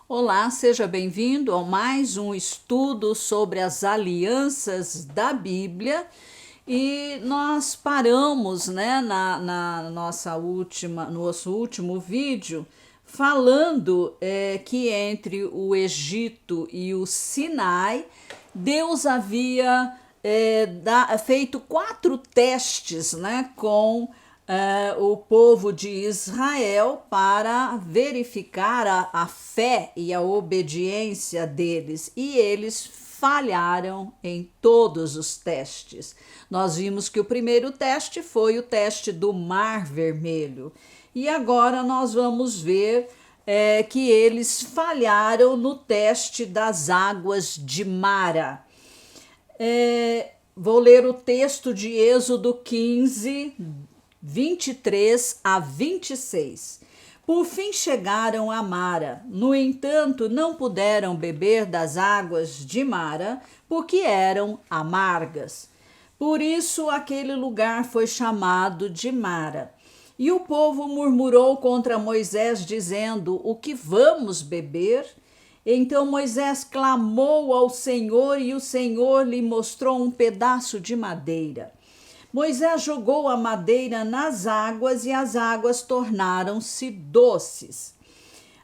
Olá, seja bem-vindo a mais um estudo sobre as alianças da Bíblia. E nós paramos, na nosso último vídeo, falando que entre o Egito e o Sinai, Deus havia feito 4 testes, com o povo de Israel para verificar a fé e a obediência deles, e eles falharam em todos os testes. Nós vimos que o primeiro teste foi o teste do Mar Vermelho, e agora nós vamos ver que eles falharam no teste das águas de Mara. Vou ler o texto de Êxodo 15, 23 a 26. Por fim chegaram a Mara. No entanto, não puderam beber das águas de Mara, porque eram amargas. Por isso aquele lugar foi chamado de Mara. E o povo murmurou contra Moisés, dizendo: O que vamos beber? Então Moisés clamou ao Senhor, e o Senhor lhe mostrou um pedaço de madeira. Moisés jogou a madeira nas águas, e as águas tornaram-se doces.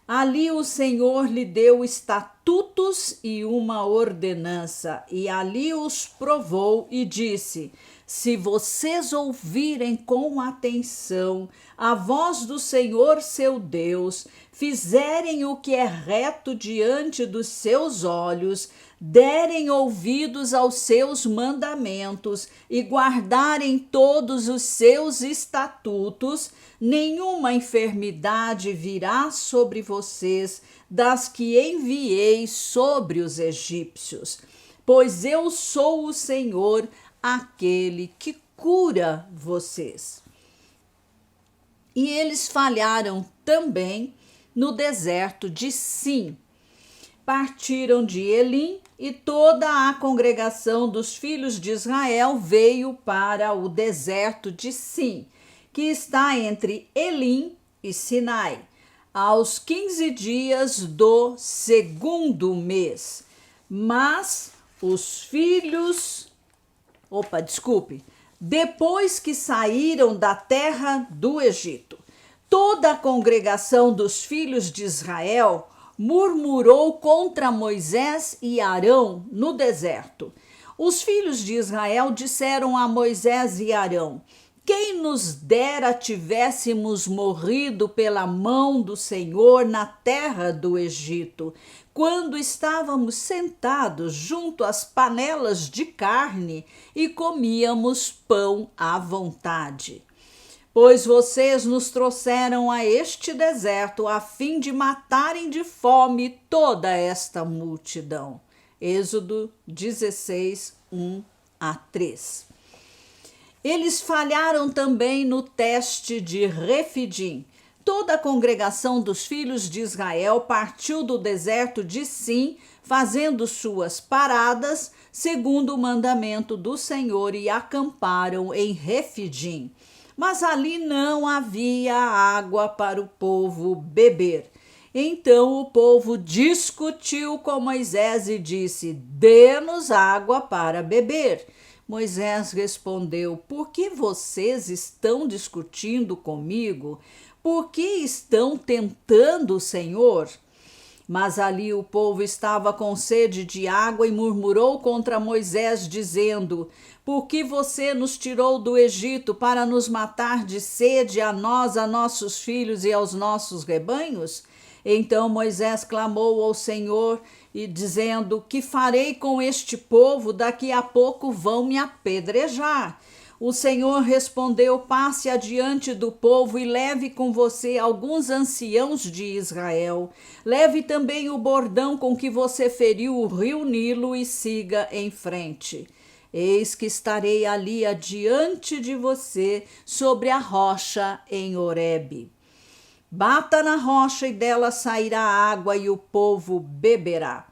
Ali o Senhor lhe deu estatutos e uma ordenança, e ali os provou e disse: Se vocês ouvirem com atenção a voz do Senhor seu Deus, fizerem o que é reto diante dos seus olhos, derem ouvidos aos seus mandamentos e guardarem todos os seus estatutos, nenhuma enfermidade virá sobre vocês das que enviei sobre os egípcios, pois eu sou o Senhor, aquele que cura vocês. E eles falharam também no deserto de Sim. Partiram de Elim, e toda a congregação dos filhos de Israel veio para o deserto de Sim, que está entre Elim e Sinai, aos 15 dias do segundo mês. Mas os filhos... Depois que saíram da terra do Egito, toda a congregação dos filhos de Israel murmurou contra Moisés e Arão no deserto. Os filhos de Israel disseram a Moisés e Arão: Quem nos dera tivéssemos morrido pela mão do Senhor na terra do Egito, quando estávamos sentados junto às panelas de carne e comíamos pão à vontade. Pois vocês nos trouxeram a este deserto a fim de matarem de fome toda esta multidão. Êxodo 16, 1 a 3. Eles falharam também no teste de Refidim. Toda a congregação dos filhos de Israel partiu do deserto de Sim, fazendo suas paradas, segundo o mandamento do Senhor, e acamparam em Refidim. Mas ali não havia água para o povo beber. Então o povo discutiu com Moisés e disse: Dê-nos água para beber. Moisés respondeu: Por que vocês estão discutindo comigo? Por que estão tentando o Senhor? Mas ali o povo estava com sede de água e murmurou contra Moisés, dizendo: Por que você nos tirou do Egito para nos matar de sede, a nós, a nossos filhos e aos nossos rebanhos? Então Moisés clamou ao Senhor, e dizendo: Que farei com este povo? Daqui a pouco vão me apedrejar. O Senhor respondeu: Passe adiante do povo e leve com você alguns anciãos de Israel. Leve também o bordão com que você feriu o rio Nilo e siga em frente. Eis que estarei ali adiante de você, sobre a rocha em Horebe. Bata na rocha e dela sairá água e o povo beberá.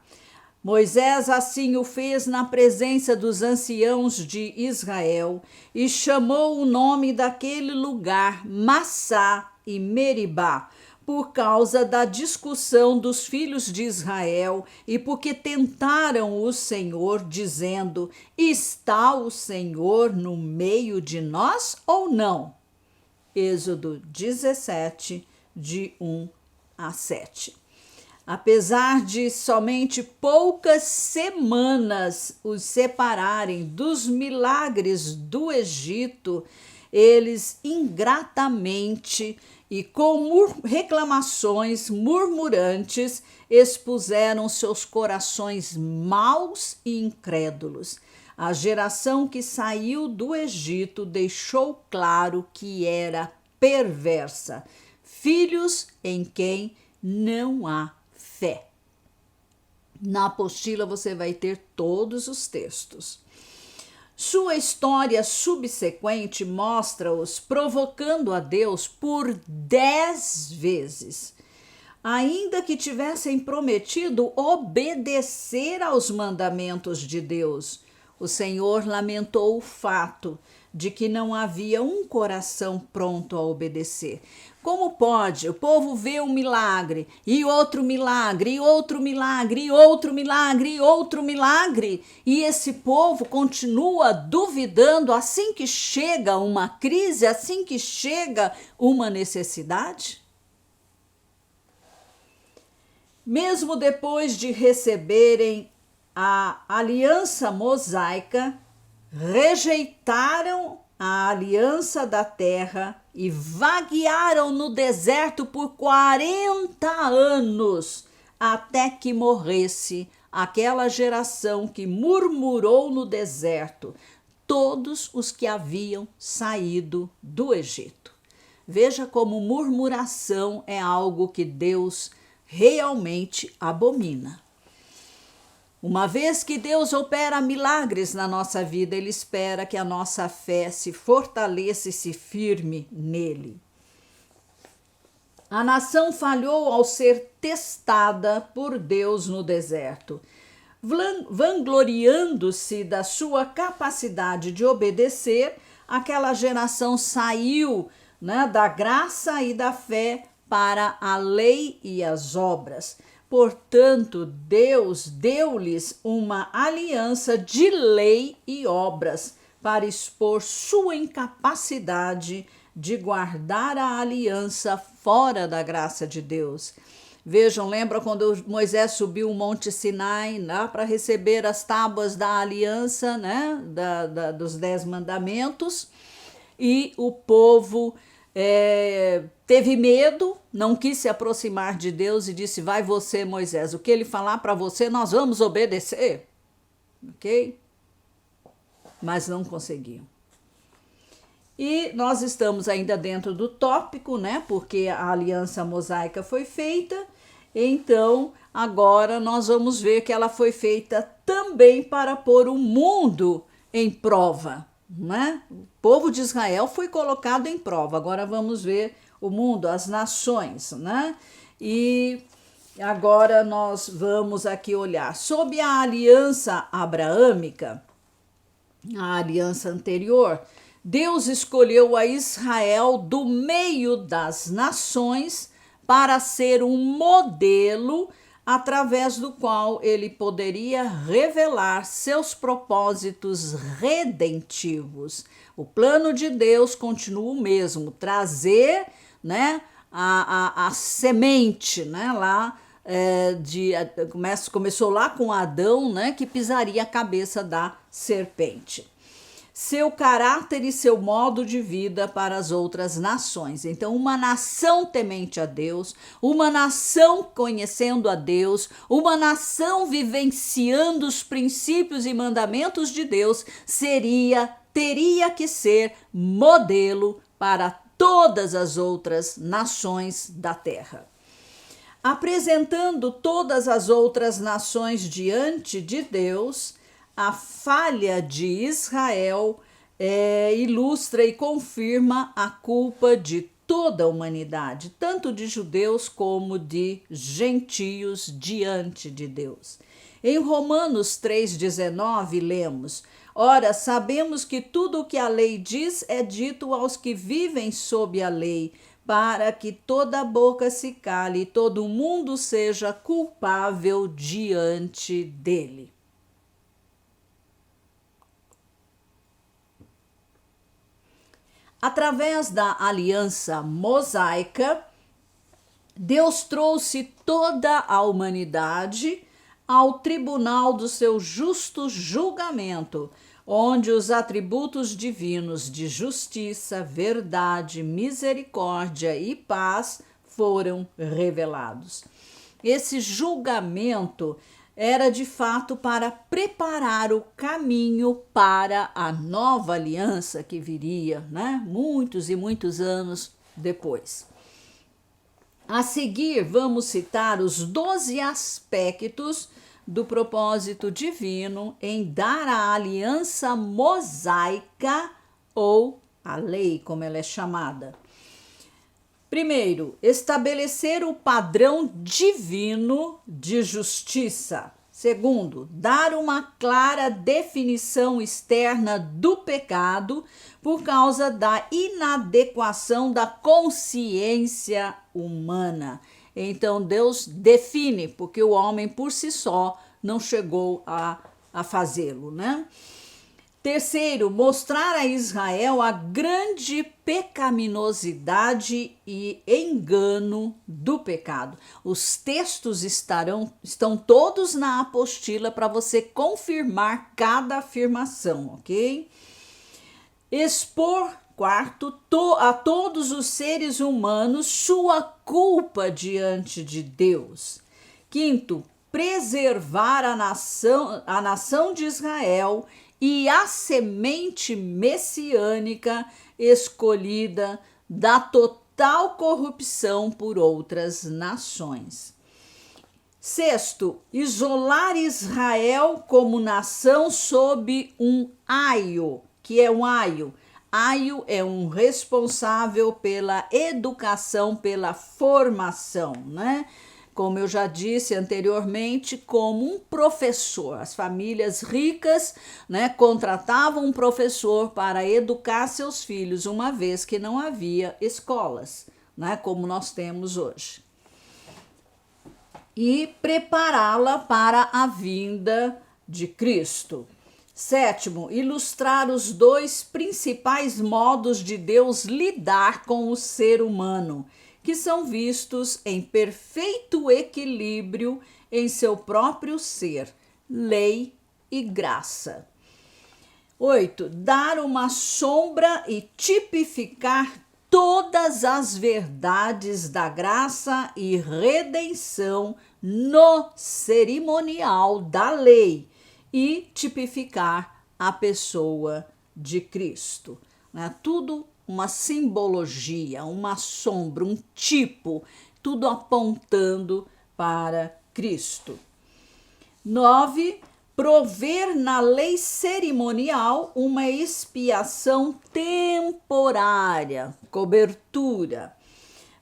Moisés assim o fez na presença dos anciãos de Israel e chamou o nome daquele lugar Massá e Meribá, por causa da discussão dos filhos de Israel e porque tentaram o Senhor, dizendo: está o Senhor no meio de nós ou não? Êxodo 17, de 1 a 7. Apesar de somente poucas semanas os separarem dos milagres do Egito, eles ingratamente e com reclamações murmurantes expuseram seus corações maus e incrédulos. A geração que saiu do Egito deixou claro que era perversa, filhos em quem não há fé. Na apostila você vai ter todos os textos. Sua história subsequente mostra-os provocando a Deus por 10 vezes. Ainda que tivessem prometido obedecer aos mandamentos de Deus, o Senhor lamentou o fato de que não havia um coração pronto a obedecer. Como pode o povo ver um milagre, e outro milagre, e outro milagre, e outro milagre, e outro milagre, e esse povo continua duvidando assim que chega uma crise, assim que chega uma necessidade? Mesmo depois de receberem a aliança mosaica, rejeitaram a aliança da terra e vaguearam no deserto por 40 anos, até que morresse aquela geração que murmurou no deserto, todos os que haviam saído do Egito. Veja como murmuração é algo que Deus realmente abomina. Uma vez que Deus opera milagres na nossa vida, Ele espera que a nossa fé se fortaleça e se firme nele. A nação falhou ao ser testada por Deus no deserto. Vangloriando-se da sua capacidade de obedecer, aquela geração saiu, da graça e da fé para a lei e as obras. Portanto, Deus deu-lhes uma aliança de lei e obras para expor sua incapacidade de guardar a aliança fora da graça de Deus. Vejam, lembra quando Moisés subiu o Monte Sinai para receber as tábuas da aliança, dos 10 mandamentos, e o povo teve medo, não quis se aproximar de Deus e disse: vai você, Moisés, o que ele falar para você nós vamos obedecer, ok? Mas não conseguiam. E nós estamos ainda dentro do tópico, porque a aliança mosaica foi feita, então agora nós vamos ver que ela foi feita também para pôr o mundo em prova. O povo de Israel foi colocado em prova. Agora vamos ver o mundo, as nações, E agora nós vamos aqui olhar sob a aliança abraâmica, a aliança anterior. Deus escolheu a Israel do meio das nações para ser um modelo através do qual ele poderia revelar seus propósitos redentivos. O plano de Deus continua o mesmo, trazer a semente, começou lá com Adão, que pisaria a cabeça da serpente. Seu caráter e seu modo de vida para as outras nações. Então, uma nação temente a Deus, uma nação conhecendo a Deus, uma nação vivenciando os princípios e mandamentos de Deus, teria que ser modelo para todas as outras nações da terra. Apresentando todas as outras nações diante de Deus, a falha de Israel ilustra e confirma a culpa de toda a humanidade, tanto de judeus como de gentios diante de Deus. Em Romanos 3,19 lemos: ora, sabemos que tudo o que a lei diz é dito aos que vivem sob a lei, para que toda boca se cale e todo mundo seja culpável diante dele. Através da aliança mosaica, Deus trouxe toda a humanidade ao tribunal do seu justo julgamento, onde os atributos divinos de justiça, verdade, misericórdia e paz foram revelados. Esse julgamento era de fato para preparar o caminho para a nova aliança que viria, né? Muitos e muitos anos depois. A seguir, vamos citar os 12 aspectos do propósito divino em dar a aliança mosaica, ou a lei, como ela é chamada. Primeiro, estabelecer o padrão divino de justiça. Segundo, dar uma clara definição externa do pecado por causa da inadequação da consciência humana. Então Deus define, porque o homem por si só não chegou a fazê-lo, né? Terceiro, mostrar a Israel a grande pecaminosidade e engano do pecado. Os textos estão todos na apostila para você confirmar cada afirmação, ok? Expor, quarto, a todos os seres humanos sua culpa diante de Deus. Quinto, preservar a nação de Israel e a semente messiânica escolhida da total corrupção por outras nações. Sexto, isolar Israel como nação sob um aio. Que é um aio? Aio é um responsável pela educação, pela formação, né? Como eu já disse anteriormente, como um professor. As famílias ricas, né, contratavam um professor para educar seus filhos, uma vez que não havia escolas, né, como nós temos hoje. E prepará-la para a vinda de Cristo. Sétimo, ilustrar os dois principais modos de Deus lidar com o ser humano, que são vistos em perfeito equilíbrio em seu próprio ser, lei e graça. 8. Dar uma sombra e tipificar todas as verdades da graça e redenção no cerimonial da lei e tipificar a pessoa de Cristo. Né? Tudo uma simbologia, uma sombra, um tipo, tudo apontando para Cristo. 9. Prover na lei cerimonial uma expiação temporária, cobertura,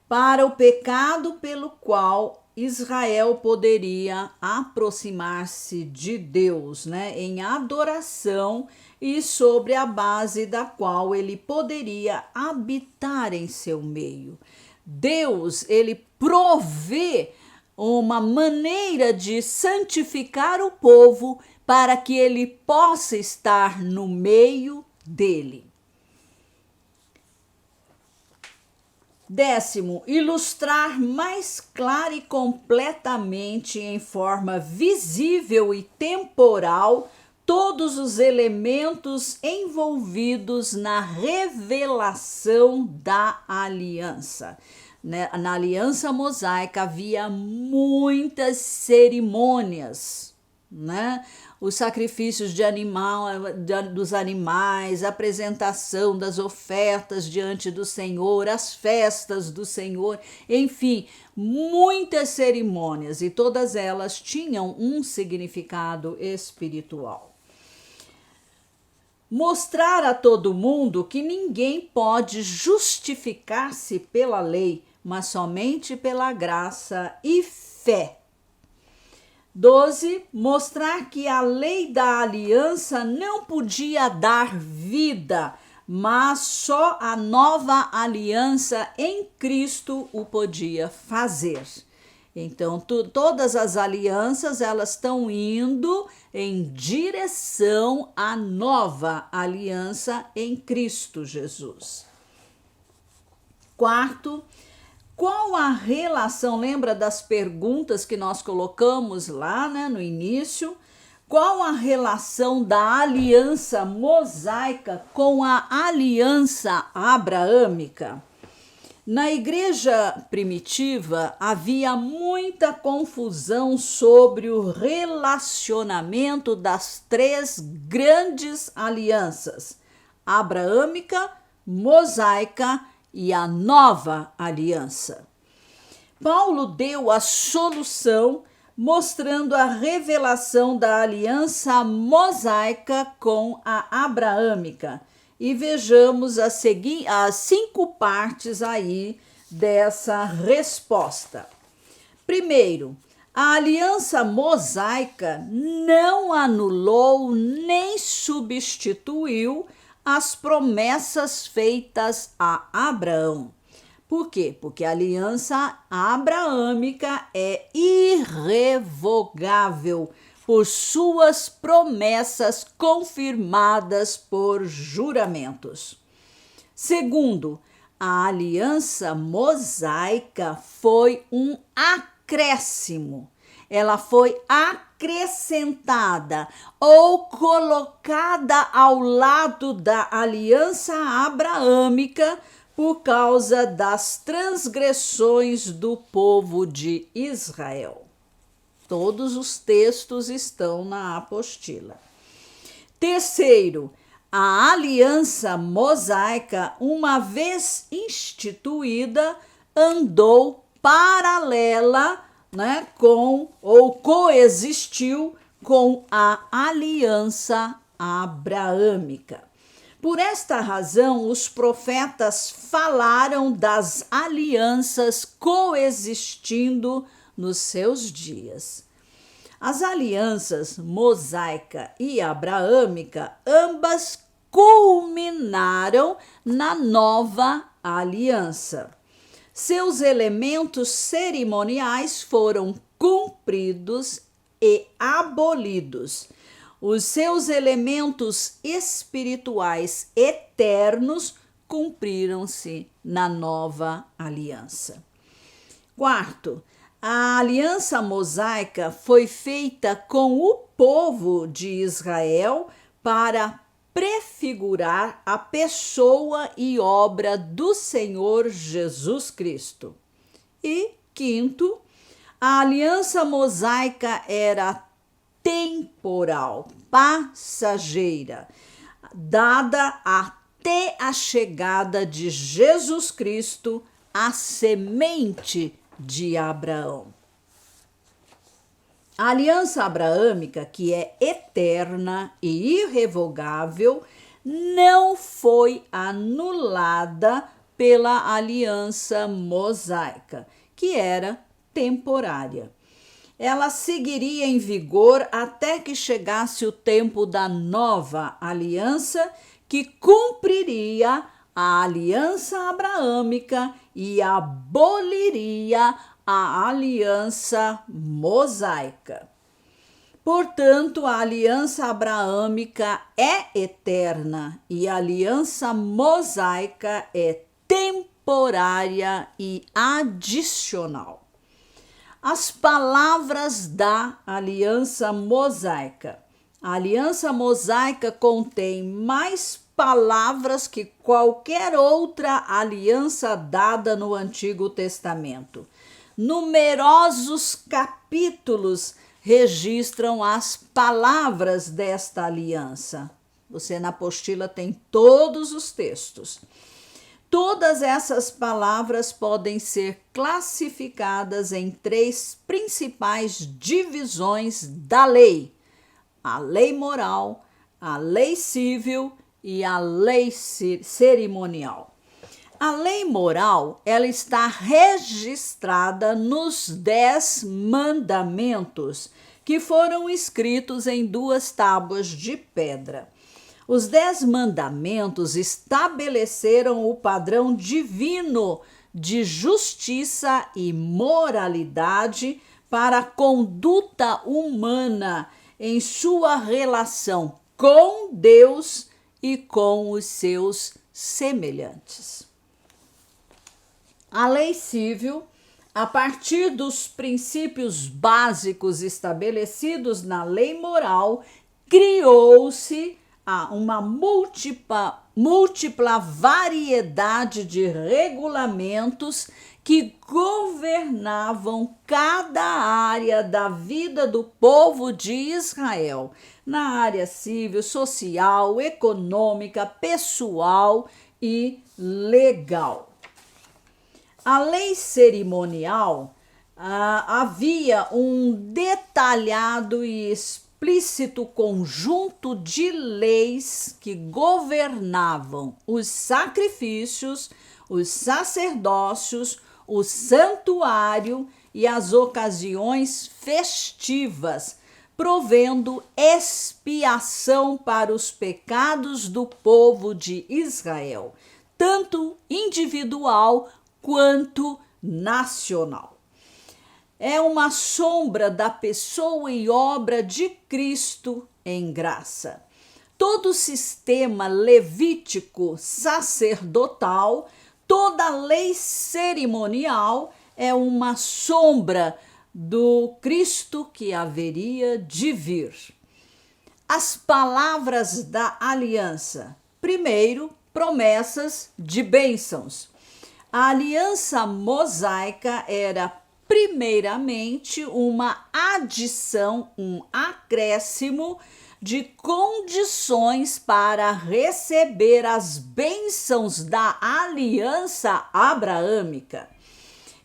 para o pecado pelo qual Israel poderia aproximar-se de Deus, né, em adoração e sobre a base da qual ele poderia habitar em seu meio. Deus, ele provê uma maneira de santificar o povo para que ele possa estar no meio dele. 10. Ilustrar mais clara e completamente, em forma visível e temporal, todos os elementos envolvidos na revelação da aliança. Na aliança mosaica havia muitas cerimônias, né? Os sacrifícios dos animais, a apresentação das ofertas diante do Senhor, as festas do Senhor, enfim, muitas cerimônias, e todas elas tinham um significado espiritual. Mostrar a todo mundo que ninguém pode justificar-se pela lei, mas somente pela graça e fé. 12. Mostrar que a lei da aliança não podia dar vida, mas só a nova aliança em Cristo o podia fazer. Então, todas as alianças, elas estão indo em direção à nova aliança em Cristo Jesus. Quarto, qual a relação? Lembra das perguntas que nós colocamos lá, né, no início? Qual a relação da aliança mosaica com a aliança abraâmica? Na igreja primitiva havia muita confusão sobre o relacionamento das três grandes alianças: abraâmica, mosaica e a nova aliança. Paulo deu a solução mostrando a revelação da aliança mosaica com a abraâmica. E vejamos as 5 partes aí dessa resposta. Primeiro, a aliança mosaica não anulou nem substituiu as promessas feitas a Abraão. Por quê? Porque a aliança abraâmica é irrevogável por suas promessas confirmadas por juramentos. Segundo, a aliança mosaica foi um acréscimo. Ela foi acrescentada ou colocada ao lado da aliança abraâmica por causa das transgressões do povo de Israel. Todos os textos estão na apostila. Terceiro, a aliança mosaica, uma vez instituída, andou paralela, né, coexistiu com a aliança abraâmica. Por esta razão, os profetas falaram das alianças coexistindo nos seus dias. As alianças mosaica e abraâmica, ambas culminaram na nova aliança. Seus elementos cerimoniais foram cumpridos e abolidos. Os seus elementos espirituais eternos cumpriram-se na nova aliança. Quarto, a aliança mosaica foi feita com o povo de Israel para prefigurar a pessoa e obra do Senhor Jesus Cristo. E quinto, a aliança mosaica era temporal, passageira, dada até a chegada de Jesus Cristo, a semente de Abraão. A aliança abraâmica, que é eterna e irrevogável, não foi anulada pela aliança mosaica, que era temporária. Ela seguiria em vigor até que chegasse o tempo da nova aliança, que cumpriria a aliança abraâmica e aboliria a aliança mosaica. Portanto, a aliança abraâmica é eterna e a aliança mosaica é temporária e adicional. As palavras da aliança mosaica. A aliança mosaica contém mais palavras que qualquer outra aliança dada no Antigo Testamento. Numerosos capítulos registram as palavras desta aliança. Você na apostila tem todos os textos. Todas essas palavras podem ser classificadas em 3 principais divisões da lei: a lei moral, a lei civil e a lei cerimonial. A lei moral, ela está registrada nos 10 mandamentos, que foram escritos em 2 tábuas de pedra. Os 10 mandamentos estabeleceram o padrão divino de justiça e moralidade para a conduta humana em sua relação com Deus e com os seus semelhantes. A lei civil, a partir dos princípios básicos estabelecidos na lei moral, criou-se uma múltipla variedade de regulamentos que governavam cada área da vida do povo de Israel, na área civil, social, econômica, pessoal e legal. A lei cerimonial havia um detalhado e explícito conjunto de leis que governavam os sacrifícios, os sacerdócios, o santuário e as ocasiões festivas, provendo expiação para os pecados do povo de Israel, tanto individual quanto nacional. É uma sombra da pessoa e obra de Cristo em graça. Todo o sistema levítico sacerdotal, toda lei cerimonial é uma sombra do Cristo que haveria de vir. As palavras da aliança. Primeiro, promessas de bênçãos. A aliança mosaica era primeiramente uma adição, um acréscimo de condições para receber as bênçãos da aliança abraâmica.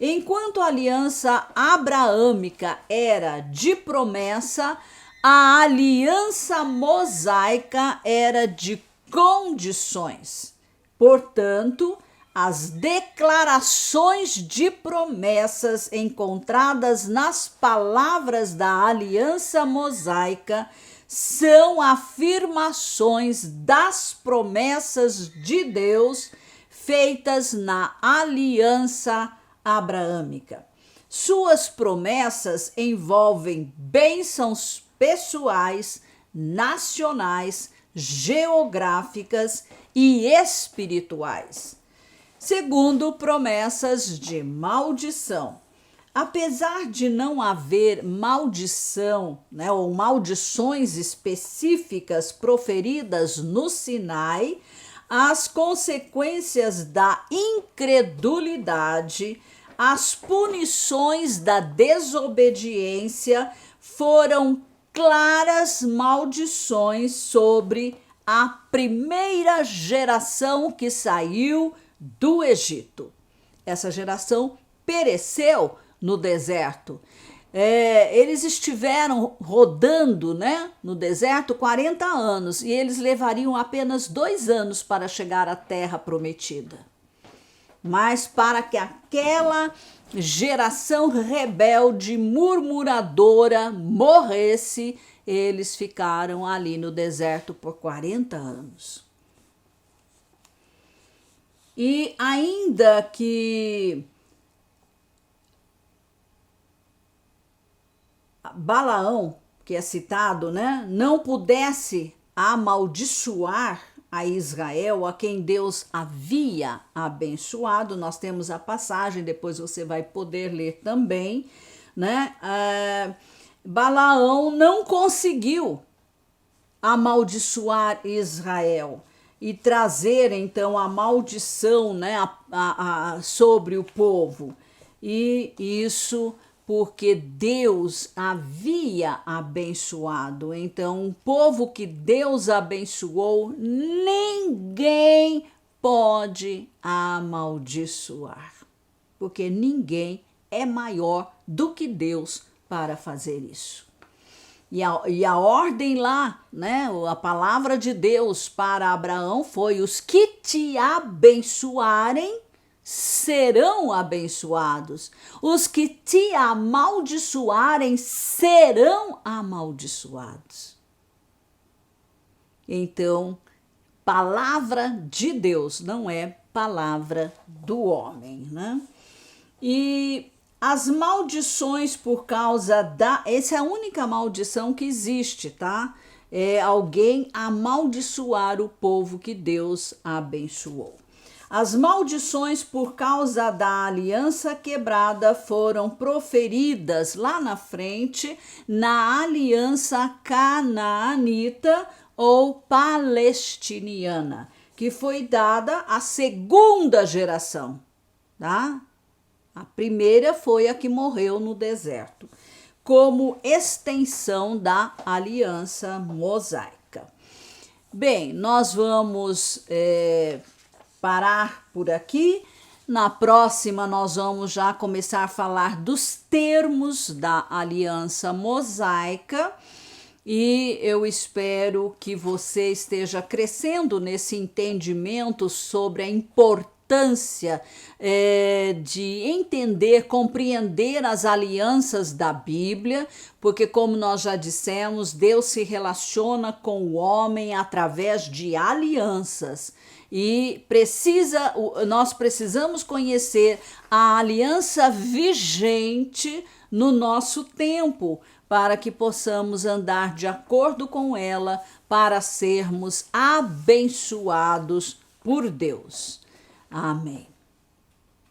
Enquanto a aliança abraâmica era de promessa, a aliança mosaica era de condições. Portanto, as declarações de promessas encontradas nas palavras da aliança mosaica são afirmações das promessas de Deus feitas na aliança abraâmica. Suas promessas envolvem bênçãos pessoais, nacionais, geográficas e espirituais. Segundo, promessas de maldição. Apesar de não haver maldição, ou maldições específicas proferidas no Sinai, as consequências da incredulidade, as punições da desobediência foram claras maldições sobre a primeira geração que saiu do Egito. Essa geração pereceu no deserto. Eles estiveram rodando, no deserto 40 anos e eles levariam apenas 2 anos para chegar à terra prometida. Mas para que aquela geração rebelde, murmuradora, morresse, eles ficaram ali no deserto por 40 anos. E ainda que Balaão, que é citado, não pudesse amaldiçoar a Israel, a quem Deus havia abençoado, nós temos a passagem, depois você vai poder ler também, Balaão não conseguiu amaldiçoar Israel e trazer então a maldição sobre o povo. E isso porque Deus havia abençoado. Então, o povo que Deus abençoou, ninguém pode amaldiçoar, porque ninguém é maior do que Deus para fazer isso. E a ordem lá, a palavra de Deus para Abraão foi: os que te abençoarem serão abençoados, os que te amaldiçoarem serão amaldiçoados. Então, palavra de Deus, não é palavra do homem, né? E as maldições por causa essa é a única maldição que existe, tá? É alguém amaldiçoar o povo que Deus abençoou. As maldições por causa da aliança quebrada foram proferidas lá na frente na aliança canaanita ou palestiniana, que foi dada à segunda geração, tá? A primeira foi a que morreu no deserto, como extensão da aliança mosaica. Bem, nós vamos parar por aqui. Na próxima, nós vamos já começar a falar dos termos da aliança mosaica. E eu espero que você esteja crescendo nesse entendimento sobre a importância de entender, compreender as alianças da Bíblia, porque, como nós já dissemos, Deus se relaciona com o homem através de alianças. E nós precisamos conhecer a aliança vigente no nosso tempo, para que possamos andar de acordo com ela, para sermos abençoados por Deus. Amém.